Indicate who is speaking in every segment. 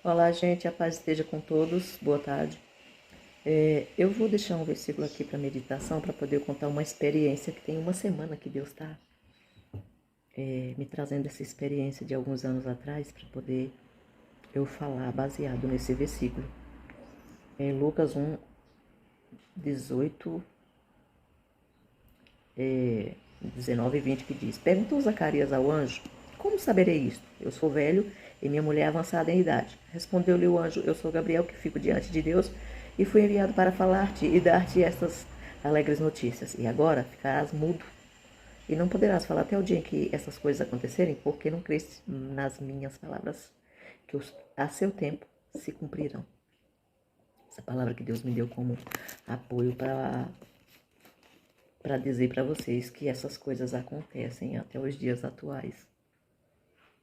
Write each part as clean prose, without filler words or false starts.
Speaker 1: Olá, gente, a paz esteja com todos. Boa tarde. Eu vou deixar um versículo aqui para meditação para poder contar uma experiência que tem uma semana que Deus está me trazendo essa experiência de alguns anos atrás para poder eu falar baseado nesse versículo. É Lucas 1, 18, 19 e 20 que diz: Perguntou Zacarias ao anjo: Como saberei isto? Eu sou velho e minha mulher é avançada em idade. Respondeu-lhe o anjo: Eu sou Gabriel, que fico diante de Deus e fui enviado para falar-te e dar-te estas alegres notícias. E agora ficarás mudo e não poderás falar até o dia em que essas coisas acontecerem, porque não creste nas minhas palavras, que a seu tempo se cumprirão. Essa palavra que Deus me deu como apoio para dizer para vocês que essas coisas acontecem até os dias atuais.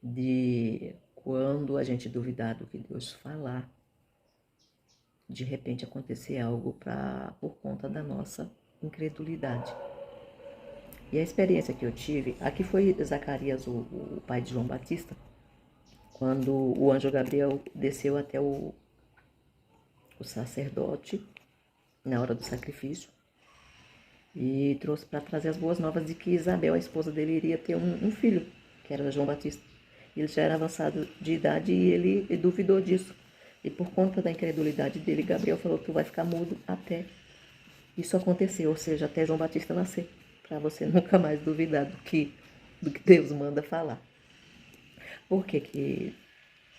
Speaker 1: De quando a gente duvidar do que Deus falar, de repente acontecer algo por conta da nossa incredulidade. E a experiência que eu tive, aqui foi Zacarias, o pai de João Batista, quando o anjo Gabriel desceu até o sacerdote na hora do sacrifício e trouxe para trazer as boas novas de que Isabel, a esposa dele, iria ter um filho, que era João Batista. Ele já era avançado de idade e ele duvidou disso. E por conta da incredulidade dele, Gabriel falou: Tu vai ficar mudo até isso acontecer, ou seja, até João Batista nascer, para você nunca mais duvidar do que Deus manda falar. Por que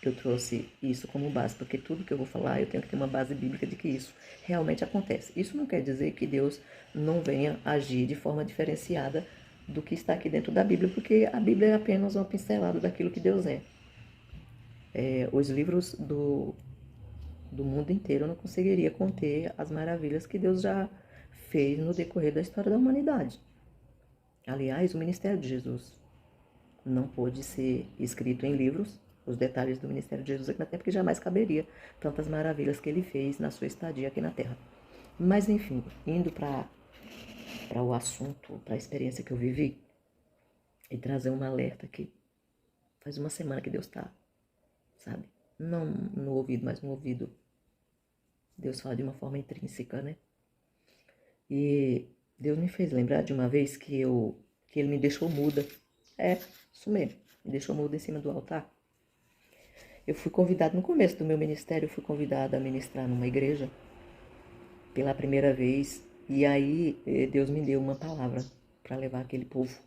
Speaker 1: eu trouxe isso como base? Porque tudo que eu vou falar, eu tenho que ter uma base bíblica de que isso realmente acontece. Isso não quer dizer que Deus não venha agir de forma diferenciada do que está aqui dentro da Bíblia, porque a Bíblia é apenas uma pincelada daquilo que Deus é. Os livros do mundo inteiro não conseguiria conter as maravilhas que Deus já fez no decorrer da história da humanidade. Aliás, o ministério de Jesus não pôde ser escrito em livros, os detalhes do ministério de Jesus aqui na Terra, porque jamais caberia tantas maravilhas que ele fez na sua estadia aqui na Terra. Mas enfim, indo para o assunto, para a experiência que eu vivi, e trazer um alerta que faz uma semana que Deus está, sabe? Não no ouvido, mas no ouvido. Deus fala de uma forma intrínseca, né? E Deus me fez lembrar de uma vez que ele me deixou muda. Isso mesmo, me deixou muda em cima do altar. Eu fui convidada, no começo do meu ministério, eu fui convidada a ministrar numa igreja pela primeira vez. E aí Deus me deu uma palavra para levar aquele povo.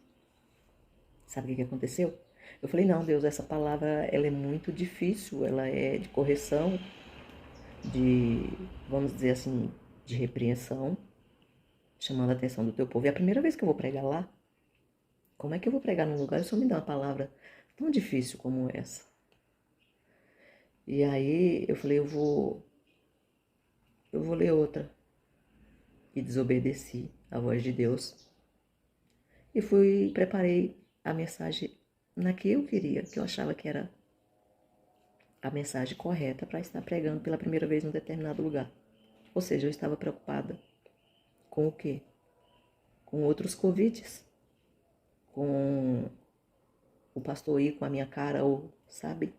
Speaker 1: Sabe o que aconteceu? Eu falei: não, Deus, essa palavra ela é muito difícil, ela é de correção, vamos dizer assim, de repreensão, chamando a atenção do teu povo. É a primeira vez que eu vou pregar lá. Como é que eu vou pregar num lugar e só me dá uma palavra tão difícil como essa? E aí eu falei: eu vou ler outra. E desobedeci a voz de Deus. E preparei a mensagem na que eu queria, que eu achava que era a mensagem correta para estar pregando pela primeira vez num determinado lugar. Ou seja, eu estava preocupada com o quê? Com outros convites, com o pastor ir com a minha cara, ou sabe?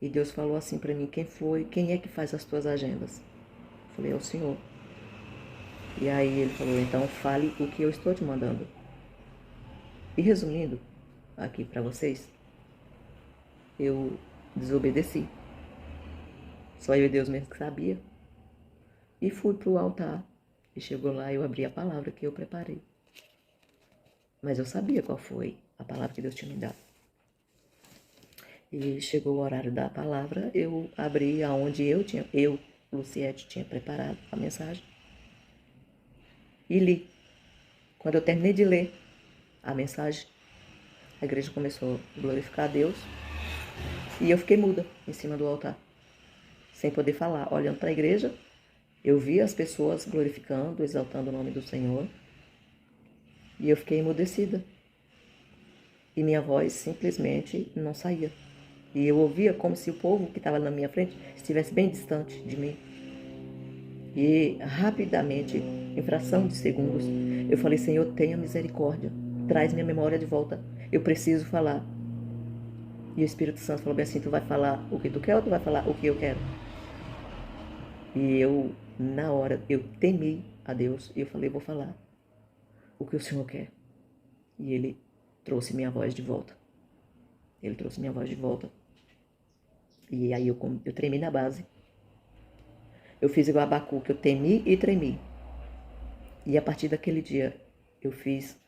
Speaker 1: E Deus falou assim para mim: quem é que faz as tuas agendas? Eu falei: é o Senhor. E aí ele falou: então fale o que eu estou te mandando. E resumindo aqui para vocês, eu desobedeci. Só eu e Deus mesmo que sabia. E fui pro altar. E chegou lá, eu abri a palavra que eu preparei. Mas eu sabia qual foi a palavra que Deus tinha me dado. E chegou o horário da palavra, eu abri aonde eu, Luciete, tinha preparado a mensagem. E li. Quando eu terminei de ler a mensagem, a igreja começou a glorificar a Deus. E eu fiquei muda em cima do altar, sem poder falar. Olhando para a igreja, eu vi as pessoas glorificando, exaltando o nome do Senhor. E eu fiquei emudecida. E minha voz simplesmente não saía. E eu ouvia como se o povo que estava na minha frente estivesse bem distante de mim. E rapidamente, em fração de segundos, eu falei: Senhor, tenha misericórdia. Traz minha memória de volta. Eu preciso falar. E o Espírito Santo falou bem assim, tu vai falar o que tu quer ou tu vai falar o que eu quero? E eu, na hora, eu temi a Deus e eu falei, vou falar o que o Senhor quer. E ele trouxe minha voz de volta. Ele trouxe minha voz de volta. E aí eu tremi na base. Eu fiz igual a Abacuque, eu temi e tremi. E a partir daquele dia, eu fiz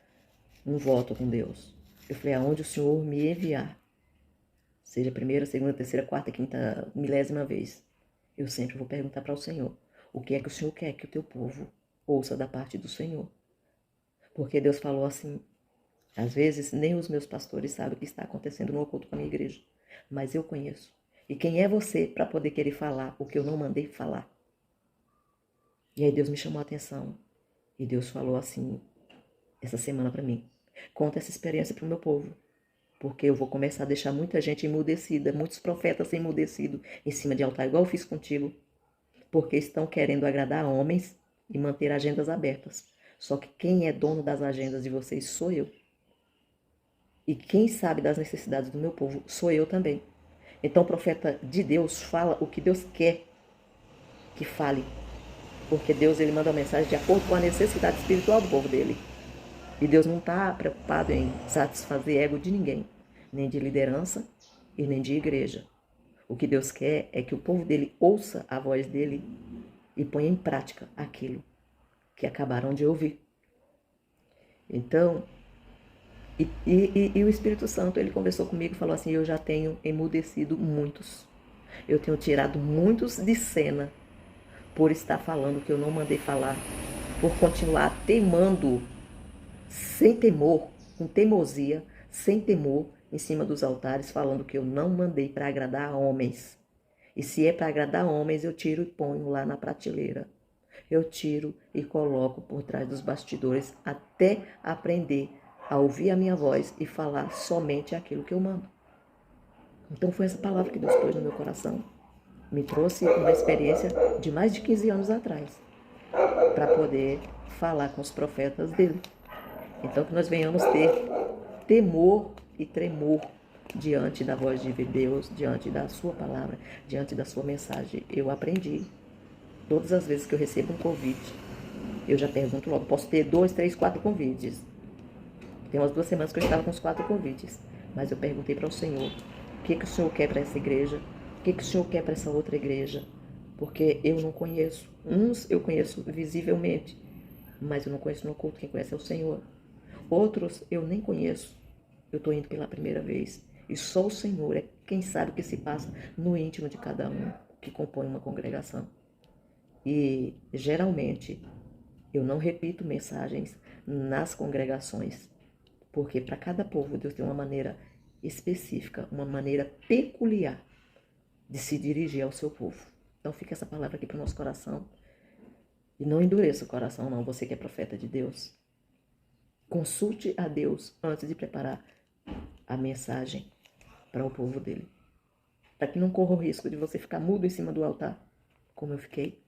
Speaker 1: um voto com Deus. Eu falei, aonde o Senhor me enviar, seja a primeira, segunda, terceira, quarta, quinta, milésima vez, eu sempre vou perguntar para o Senhor, o que é que o Senhor quer que o teu povo ouça da parte do Senhor? Porque Deus falou assim, às vezes nem os meus pastores sabem o que está acontecendo no oculto com a minha igreja, mas eu conheço. E quem é você para poder querer falar o que eu não mandei falar? E aí Deus me chamou a atenção. E Deus falou assim, essa semana para mim, conta essa experiência para o meu povo. Porque eu vou começar a deixar muita gente emudecida, muitos profetas emudecidos em cima de altar, igual eu fiz contigo. Porque estão querendo agradar homens e manter agendas abertas. Só que quem é dono das agendas de vocês sou eu. E quem sabe das necessidades do meu povo sou eu também. Então o profeta de Deus fala o que Deus quer que fale. Porque Deus ele manda uma mensagem de acordo com a necessidade espiritual do povo dele. E Deus não está preocupado em satisfazer ego de ninguém, nem de liderança e nem de igreja. O que Deus quer é que o povo dele ouça a voz dele e ponha em prática aquilo que acabaram de ouvir. Então, e o Espírito Santo, ele conversou comigo e falou assim, eu já tenho emudecido muitos. Eu tenho tirado muitos de cena por estar falando o que eu não mandei falar, por continuar teimando sem temor, com teimosia, sem temor, em cima dos altares, falando que eu não mandei para agradar homens. E se é para agradar homens, eu tiro e ponho lá na prateleira. Eu tiro e coloco por trás dos bastidores até aprender a ouvir a minha voz e falar somente aquilo que eu mando. Então foi essa palavra que Deus pôs no meu coração. Me trouxe uma experiência de mais de 15 anos atrás, para poder falar com os profetas dele. Então que nós venhamos ter temor e tremor diante da voz de Deus, diante da sua palavra, diante da sua mensagem. Eu aprendi. Todas as vezes que eu recebo um convite, eu já pergunto logo, posso ter 2, 3, 4 convites. Tem umas 2 semanas que eu estava com os 4 convites, mas eu perguntei para o Senhor, o que o Senhor quer para essa igreja? O que o Senhor quer para essa outra igreja? Porque eu não conheço. Uns eu conheço visivelmente, mas eu não conheço no oculto. Quem conhece é o Senhor. Outros eu nem conheço. Eu estou indo pela primeira vez. E só o Senhor é quem sabe o que se passa no íntimo de cada um que compõe uma congregação. E geralmente eu não repito mensagens nas congregações, porque para cada povo Deus tem uma maneira específica, uma maneira peculiar de se dirigir ao seu povo. Então fica essa palavra aqui para o nosso coração. E não endureça o coração não, você que é profeta de Deus. Consulte a Deus antes de preparar a mensagem para o povo dele. Para que não corra o risco de você ficar mudo em cima do altar, como eu fiquei,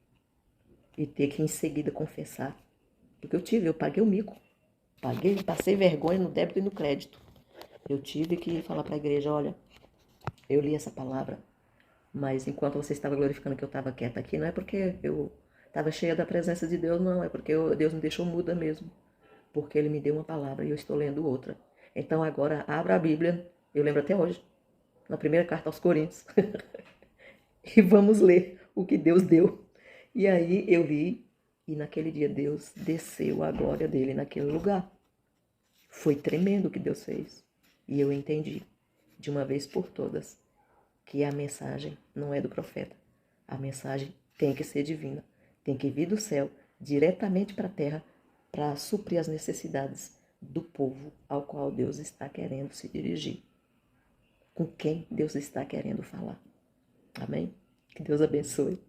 Speaker 1: e ter que em seguida confessar. Porque eu paguei o mico. Passei vergonha no débito e no crédito. Eu tive que falar para a igreja, olha, eu li essa palavra, mas enquanto você estava glorificando que eu estava quieta aqui, não é porque eu estava cheia da presença de Deus, não, é porque Deus me deixou muda mesmo. Porque ele me deu uma palavra e eu estou lendo outra. Então agora abra a Bíblia, eu lembro até hoje, na primeira carta aos Coríntios, e vamos ler o que Deus deu. E aí eu li, e naquele dia Deus desceu a glória dele naquele lugar. Foi tremendo o que Deus fez. E eu entendi, de uma vez por todas, que a mensagem não é do profeta. A mensagem tem que ser divina. Tem que vir do céu, diretamente para a terra, para suprir as necessidades do povo ao qual Deus está querendo se dirigir. Com quem Deus está querendo falar. Amém? Que Deus abençoe.